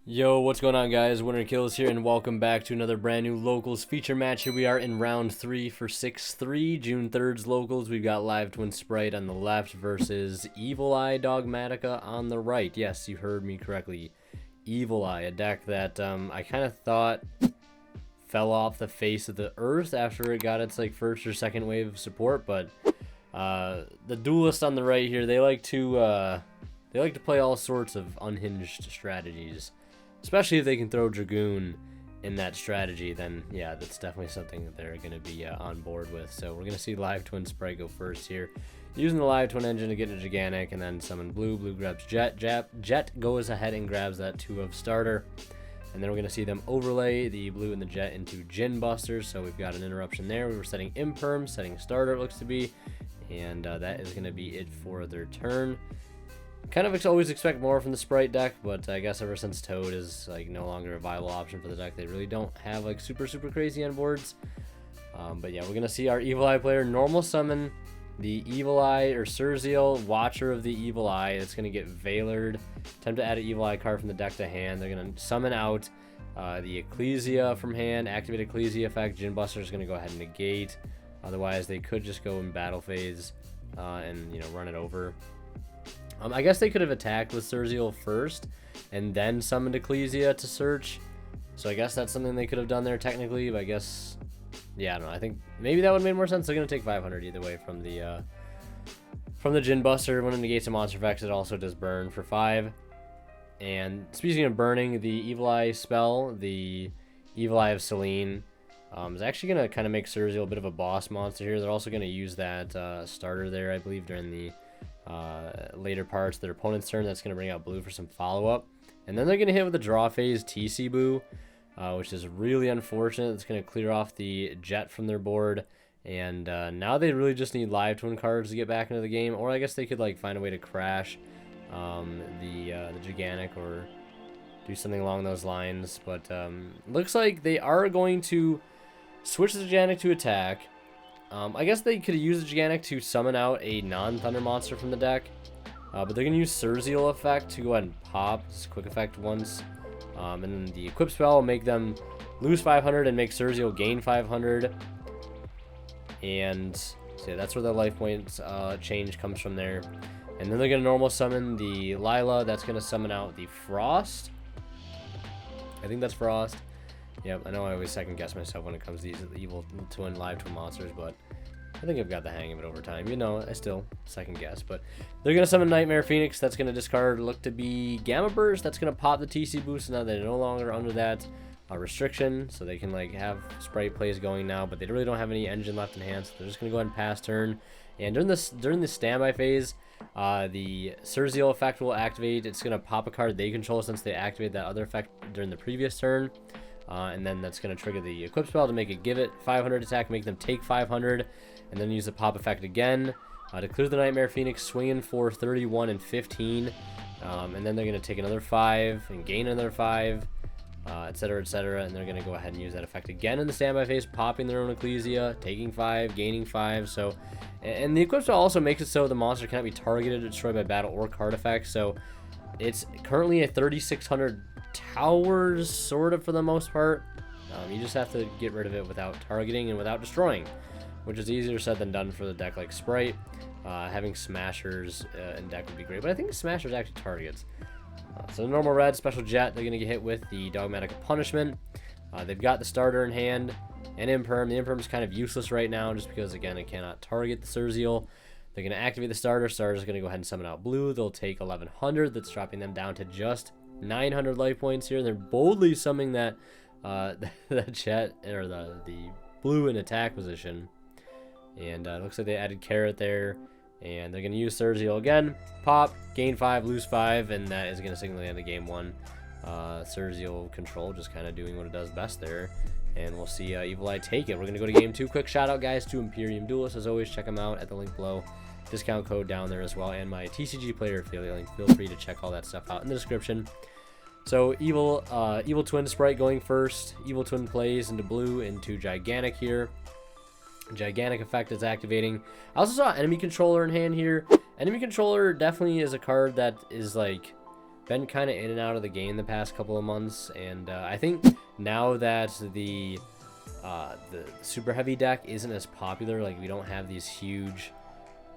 Yo, what's going on, guys? Winner Kills here, and welcome back to another brand new Locals feature match. Here we are in round 3 for 6-3, June 3rd's Locals. We've got Live Twin Spright on the left versus Evil Eye Dogmatica on the right. Yes, you heard me correctly. Evil Eye, a deck that I kind of thought fell off the face of the earth after it got its first or second wave of support, but the duelist on the right here, they like to play all sorts of unhinged strategies. Especially if they can throw Dragoon in that strategy, then yeah, that's definitely something that they're going to be on board with. So we're going to see Live Twin Spright go first here. Using the Live Twin engine to get a Gigantic and then summon Blue. Blue grabs Jet. Jet goes ahead and grabs that 2 of starter. And then we're going to see them overlay the Blue and the Jet into Djinn Busters. So we've got an interruption there. We were setting Imperm, setting starter it looks to be. And that is going to be it for their turn. Kind of always expect more from the Spright deck, but I guess ever since Toad is no longer a viable option for the deck, they really don't have super crazy on boards. But yeah, we're gonna see our Evil Eye player normal summon the Evil Eye or Surzeal, Watcher of the Evil Eye. It's gonna get Veilered. Attempt to add an Evil Eye card from the deck to hand. They're gonna summon out the Ecclesia from hand, activate Ecclesia effect. Djinn Buster is gonna go ahead and negate. Otherwise, they could just go in battle phase and run it over. I guess they could have attacked with Surzeal first and then summoned Ecclesia to search. So I guess that's something they could have done there technically, but I guess, yeah, I don't know. I think maybe that would have made more sense. They're going to take 500 either way from the Djinn Buster. When it negates a monster effects, it also does burn for 5. And speaking of burning, the Evil Eye spell, the Evil Eye of Selene, is actually going to kind of make Surzeal a bit of a boss monster here. They're also going to use that starter there, I believe, during the later parts of their opponent's turn. That's going to bring out Blue for some follow-up. And then they're going to hit with the draw phase TC Boo, which is really unfortunate. It's going to clear off the Jet from their board. And now they really just need Live Twin cards to get back into the game. Or I guess they could find a way to crash the Gigantic or do something along those lines. But looks like they are going to switch the Gigantic to attack. I guess they could use the Gigantic to summon out a non-Thunder monster from the deck. But they're going to use Surzeal effect to go ahead and pop this quick effect once. And then the equip spell will make them lose 500 and make Surzeal gain 500. And so yeah, that's where the life points change comes from there. And then they're going to normal summon the Lila. That's going to summon out the Frost. I think that's Frost. Yep, I know I always second guess myself when it comes to these Evil Twin, Live Twin monsters, but I think I've got the hang of it over time. I still second guess, but they're going to summon Nightmare Phoenix. That's going to discard, look to be Gamma Burst. That's going to pop the TC boost. Now they're no longer under that restriction, so they can have Spright plays going now, but they really don't have any engine left in hand, so they're just going to go ahead and pass turn. And during the standby phase, the Surzeal effect will activate. It's going to pop a card they control since they activated that other effect during the previous turn. And then that's going to trigger the equip spell to make it give it 500 attack, make them take 500, and then use the pop effect again to clear the Nightmare Phoenix, swinging for 31 and 15. And then they're going to take another 5 and gain another 5, etc., etc. And they're going to go ahead and use that effect again in the standby phase, popping their own Ecclesia, taking 5, gaining 5. So, and the equip spell also makes it so the monster cannot be targeted or destroyed by battle or card effects. So it's currently a 3,600 towers, sort of, for the most part. You just have to get rid of it without targeting and without destroying, which is easier said than done for the deck like Spright. Having Smashers in deck would be great, but I think Smashers actually targets. So the normal red, special Jet, they're going to get hit with the Dogmatic Punishment. They've got the starter in hand and Imperm. The Imperm is kind of useless right now just because, again, it cannot target the Surzeal. They're going to activate the starter. Starter's going to go ahead and summon out Blue. They'll take 1,100. That's dropping them down to just 900 life points here. They're boldly summoning that that Jet, or the Blue in attack position. And it looks like they added Carrot there. And they're going to use Surzeal again. Pop, gain 5, lose 5, and that is going to signal the end of game 1. Surzeal control just kind of doing what it does best there. And we'll see Evil Eye take it. We're going to go to game 2. Quick shout out, guys, to Imperium Duelist. As always, check them out at the link below. Discount code down there as well, and my TCG player affiliate link. Feel free to check all that stuff out in the description. So Evil Twin Spright going first. Evil Twin plays into Blue, into Gigantic here. Gigantic effect is activating. I also saw Enemy Controller in hand here. Enemy Controller definitely is a card that is been kind of in and out of the game the past couple of months, and I think now that the super heavy deck isn't as popular, like we don't have these huge,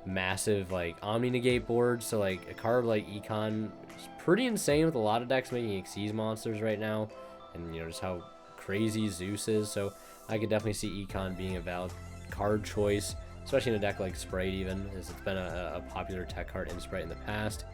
massive like Omni Negate boards, so like a card like Econ is pretty insane with a lot of decks making Xyz monsters right now, and you know just how crazy Zeus is. So I could definitely see Econ being a valid card choice, especially in a deck like Spright, even as it's been a popular tech card in Spright in the past.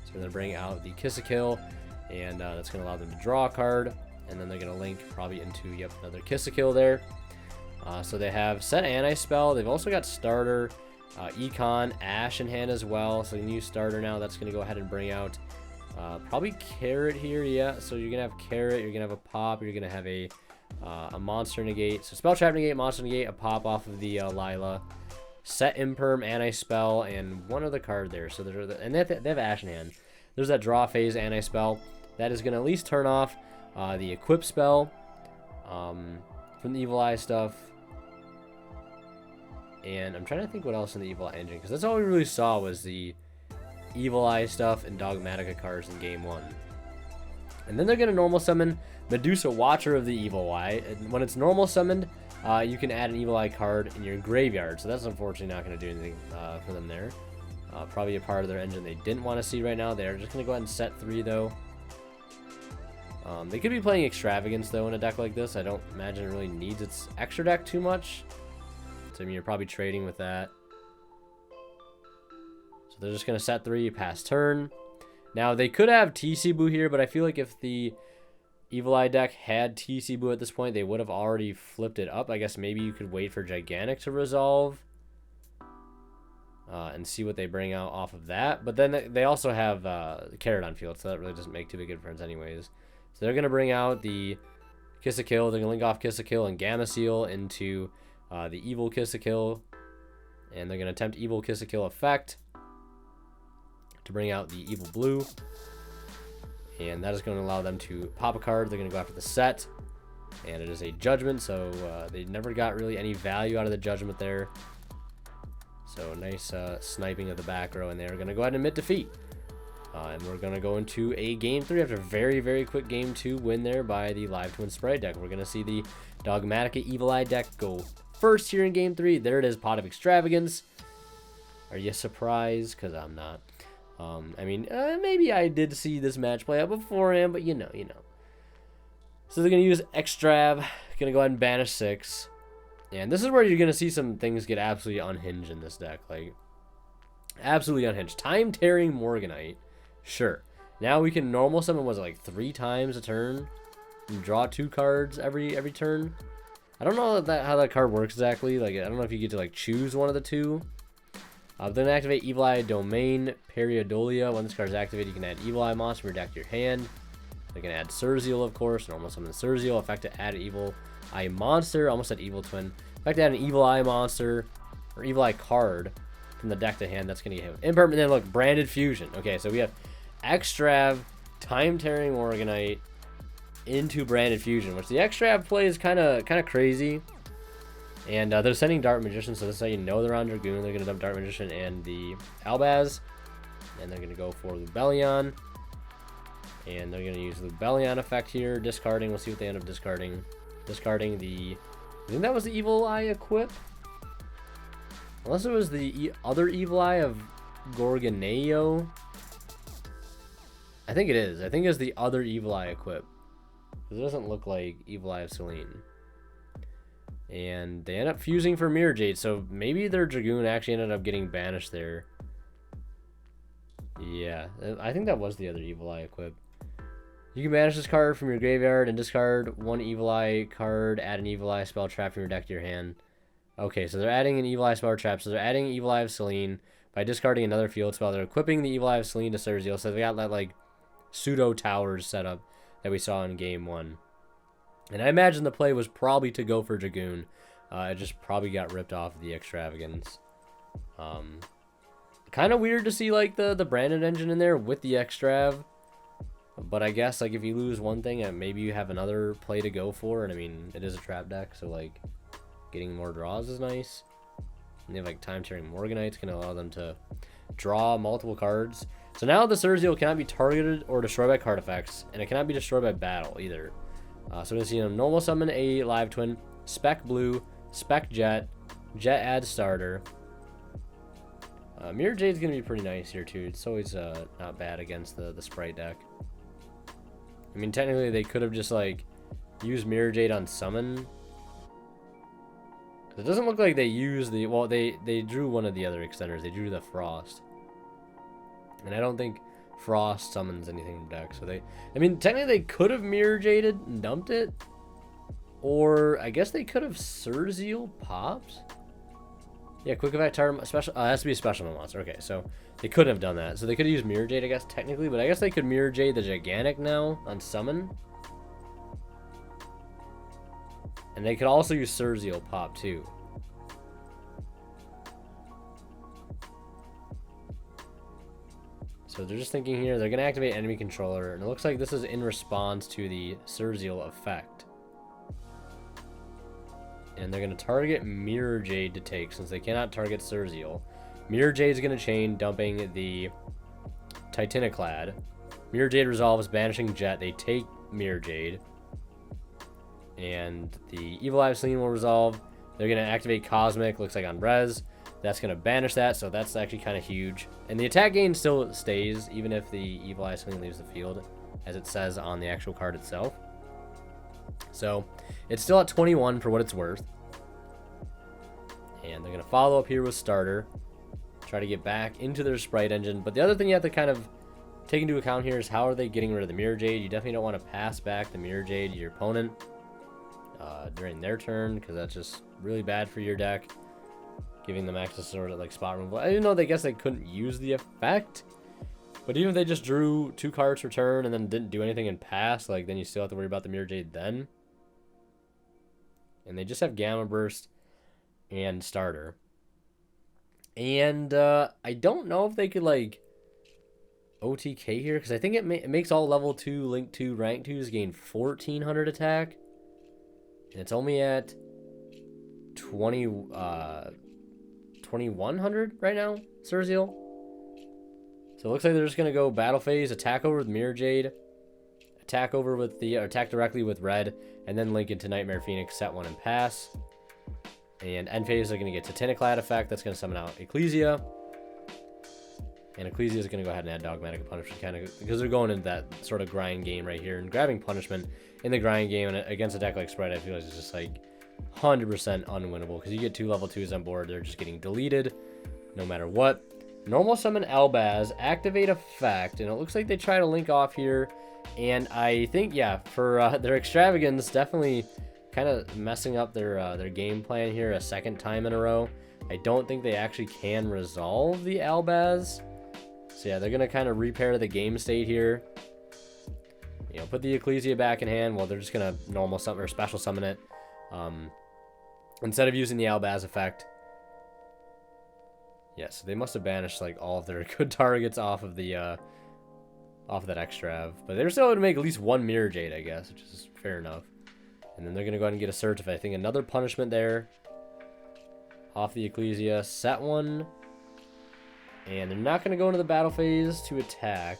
So they're going to bring out the Kiss a Kill, and that's going to allow them to draw a card, and then they're going to link probably into, yep, another Kiss a Kill there. So they have set Anti-Spell. They've also got Starter, Econ, Ash in hand as well. So a new Starter now. That's going to go ahead and bring out probably Carrot here, yeah. So you're going to have Carrot, you're going to have a Pop, you're going to have a Monster Negate. So Spell Trap Negate, Monster Negate, a Pop off of the Lila. Set Imperm, Anti-Spell, and one other card there. So there's and they have Ash in hand. There's that Draw Phase Anti-Spell. That is going to at least turn off the Equip spell from the Evil Eye stuff. And I'm trying to think what else in the Evil Eye engine, because that's all we really saw was the Evil Eye stuff and Dogmatica cards in Game 1. And then they're going to normal summon Medusa, Watcher of the Evil Eye. And when it's normal summoned, you can add an Evil Eye card in your graveyard. So that's unfortunately not going to do anything for them there. Probably a part of their engine they didn't want to see right now. They're just going to go ahead and set 3 though. They could be playing Extravagance though in a deck like this. I don't imagine it really needs its extra deck too much. So I mean, you're probably trading with that. So they're just going to set 3, pass turn. Now they could have TC Boo here, but I feel like if the Evil Eye deck had TC Boo at this point, they would have already flipped it up. I guess maybe you could wait for Gigantic to resolve and see what they bring out off of that. But then they also have Carrot on field, so that really doesn't make too big a difference anyways. So they're going to bring out the Kiss a Kill. They're going to link off Kiss a Kill and Gamma Seal into the Evil Kiss a Kill. And they're going to attempt Evil Kiss a Kill effect to bring out the Evil Blue. And that is going to allow them to pop a card. They're going to go after the set. And it is a Judgment, so they never got really any value out of the Judgment there. So nice sniping of the back row, and they're going to go ahead and admit defeat. And we're going to go into a Game 3 after a very, very quick Game 2 win there by the Live Twin Spright deck. We're going to see the Dogmatica Evil Eye deck go first here in Game 3. There it is, Pot of Extravagance. Are you surprised? Because I'm not. I mean, maybe I did see this match play out beforehand, but you know. So they're going to use Extrav. Going to go ahead and banish 6. And this is where you're going to see some things get absolutely unhinged in this deck. Like, absolutely unhinged. Time Tearing Morganite. Sure. Now we can normal summon, was it like 3 times a turn? And draw 2 cards every turn? I don't know how that card works exactly. Like, I don't know if you get to like choose one of the 2. Then activate Evil Eye Domain Periodolia. When this card is activated, you can add Evil Eye monster from your deck to your hand. You can add Surzeal, of course. Normal summon Surzeal. Effect to add an Evil Eye monster. Almost said Evil Twin. Effect to add an Evil Eye monster or Evil Eye card from the deck to hand. That's going to get hit with Imperm. And then look, Branded Fusion. Okay, so we have Extrav, Time Tearing Morganite into Branded Fusion, which the Extrav play is kind of crazy. And they're sending Dart Magician, so this is how you know they're on Dragoon. They're going to dump Dart Magician and the Albaz. And they're going to go for Lubellion. And they're going to use Lubellion effect here. Discarding. We'll see what they end up discarding. Discarding the... I think that was the Evil Eye equip. Unless it was the other Evil Eye of Gorgoneo. I think it is. I think it's the other Evil Eye equip. It doesn't look like Evil Eye of Selene. And they end up fusing for Mirror Jade, so maybe their Dragoon actually ended up getting banished there. Yeah, I think that was the other Evil Eye equip. You can banish this card from your graveyard and discard 1 Evil Eye card, add an Evil Eye spell trap from your deck to your hand. Okay, so they're adding an Evil Eye spell trap, so they're adding Evil Eye of Selene by discarding another field spell. They're equipping the Evil Eye of Selene to Surzeal, so they got that, like, pseudo towers setup that we saw in Game 1. And I imagine the play was probably to go for Dragoon. It just probably got ripped off of the Extravagance. Kind of weird to see like the Branded engine in there with the Extrav. But I guess like if you lose one thing, maybe you have another play to go for. And I mean, it is a trap deck, so like getting more draws is nice. And they have like Time Tearing Morganite's going to allow them to draw multiple cards. So now the Surzeal cannot be targeted or destroyed by card effects, and it cannot be destroyed by battle either. So we're going to see him normal summon a live twin, spec blue, spec jet, jet add starter. Mirror Jade's going to be pretty nice here too. It's always not bad against the Spright deck. I mean, technically they could have just like used Mirror Jade on summon. It doesn't look like they used the, well, they drew one of the other extenders. They drew the Frost. And I don't think Frost summons anything from deck. So they, I mean, technically they could have Mirror Jaded and dumped it. Or I guess they could have Surzeal pops. Yeah, quick effect target special. It has to be a special monster. Okay, so they could have done that. So they could have used Mirror Jade, I guess, technically. But I guess they could Mirror Jade the Gigantic now on summon. And they could also use Surzeal pop too. So they're just thinking here, they're going to activate enemy controller. And it looks like this is in response to the Surzeal effect. And they're going to target Mirror Jade to take, since they cannot target Surzeal. Mirror Jade is going to chain, dumping the Titaniclad. Mirror Jade resolves, banishing Jet. They take Mirror Jade. And the Evil Eye Celine will resolve. They're going to activate Cosmic, looks like on Res. That's going to banish that, so that's actually kind of huge. And the attack gain still stays, even if the Evil Eye Celine leaves the field, as it says on the actual card itself. So it's still at 21 for what it's worth. And they're going to follow up here with Starter. Try to get back into their Spright engine. But the other thing you have to kind of take into account here is how are they getting rid of the Mirror Jade. You definitely don't want to pass back the Mirror Jade to your opponent during their turn, because that's just really bad for your deck, giving them access to sort of like spot removal. I didn't know, they guess they couldn't use the effect, but even if they just drew 2 cards per turn and then didn't do anything and pass, like, then you still have to worry about the Mirror Jade then. And they just have Gamma Burst and Starter. And I don't know if they could like OTK here, because I think it makes all level 2 Link 2 rank 2s gain 1400 attack. And it's only at 2100 right now, Surzeal. So it looks like they're just gonna go battle phase, attack over with Mirror Jade, attack over with the attack directly with red, and then link into Nightmare Phoenix, set 1 and pass. And end phase, they're gonna get Titaniclad effect. That's gonna summon out Ecclesia. And Ecclesia is gonna go ahead and add Dogmatic Punishment, kind of because they're going into that sort of grind game right here, and grabbing punishment in the grind game and against a deck like Spright, I feel like it's just like 100% unwinnable, because you get 2 level 2s on board, they're just getting deleted no matter what. Normal summon Albaz, activate effect, and it looks like they try to link off here. And I think, yeah, for their extravagance, definitely kind of messing up their game plan here a second time in a row. I don't think they actually can resolve the Albaz. So yeah, they're gonna kind of repair the game state here. You know, put the Ecclesia back in hand. Well, they're just gonna normal summon or special summon it instead of using the Albaz effect. Yeah, so they must have banished like all of their good targets off of the off of that extrav, but they're still able to make at least 1 Mirror Jade, I guess, which is fair enough. And then they're gonna go ahead and get a search. If I think another punishment there off the Ecclesia, set 1, and they're not gonna go into the battle phase to attack,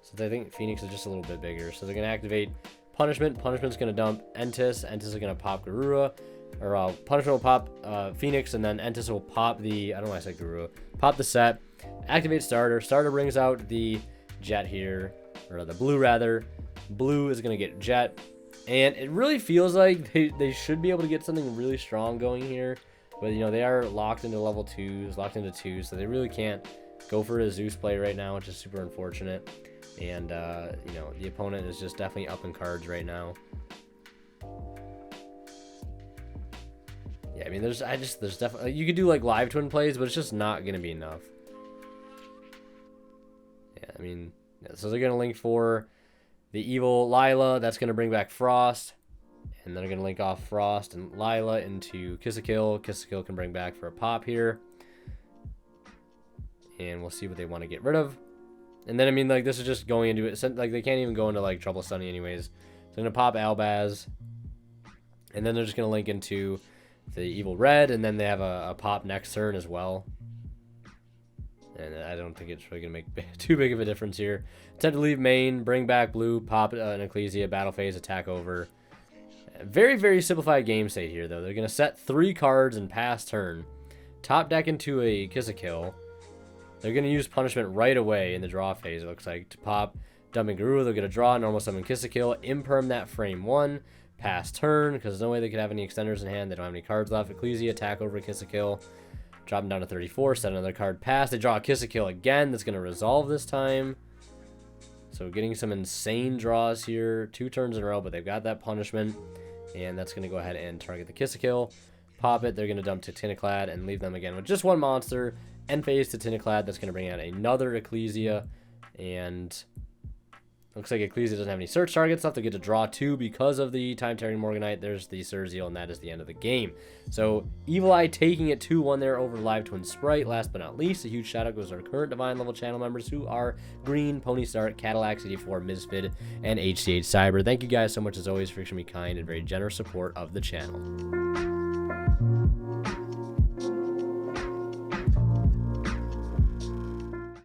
since I think Phoenix is just a little bit bigger. So they're gonna activate punishment. Punishment's gonna dump Entis. Entis is gonna pop Garura. Or punishment will pop Phoenix, and then Entis will pop the, I don't know why I said Garura, pop the set, activate Starter. Starter brings out the Jet here, or the blue rather. Blue is going to get Jet, and it really feels like they should be able to get something really strong going here, but you know, they are locked into level 2s, locked into 2s, so they really can't go for a Zeus play right now, which is super unfortunate. And you know, the opponent is just definitely up in cards right now. Yeah, I mean, there's definitely, you could do like live twin plays, but it's just not going to be enough. Yeah, I mean, yeah, so they're going to link for the evil Lila. That's going to bring back Frost. And then they're going to link off Frost and Lila into Kiss a Kill. Kiss a Kill can bring back for a pop here. And we'll see what they want to get rid of. And then, I mean, like, this is just going into it. Like, they can't even go into, like, Trouble Sunny anyways. So they're going to pop Albaz. And then they're just going to link into the evil red, and then they have a pop next turn as well. And I don't think it's really going to make too big of a difference here. Attempt to leave main, bring back blue, pop an Ecclesia, battle phase, attack over. Very, very simplified game state here, though. They're going to set 3 cards and pass turn. Top deck into a Kiss a Kill. They're going to use punishment right away in the draw phase, it looks like. To pop Dumping Guru, they're going to draw, normal summon Kiss a Kill, imperm that frame 1, pass turn, because there's no way they could have any extenders in hand. They don't have any cards left. Ecclesia, attack over, Kiss a Kill. Drop them down to 34, set another card, pass. They draw a Kiss a Kill again. That's going to resolve this time. So getting some insane draws here. 2 turns in a row, but they've got that punishment. And that's going to go ahead and target the Kiss a Kill. Pop it. They're going to dump Titaniklad and leave them again with just 1 monster. End phase to Titaniklad. That's going to bring out another Ecclesia. And looks like Ecclesia doesn't have any search targets left. They get to draw 2 because of the time-tearing Morganite. There's the Surzeal, and that is the end of the game. So Evil Eye taking it 2-1 there over Live Twin Spright. Last but not least, a huge shout-out goes to our current Divine level channel members, who are Green, Pony Start, Cadillac 84, Misfit, and HCH Cyber. Thank you guys so much, as always, for showing me kind and very generous support of the channel.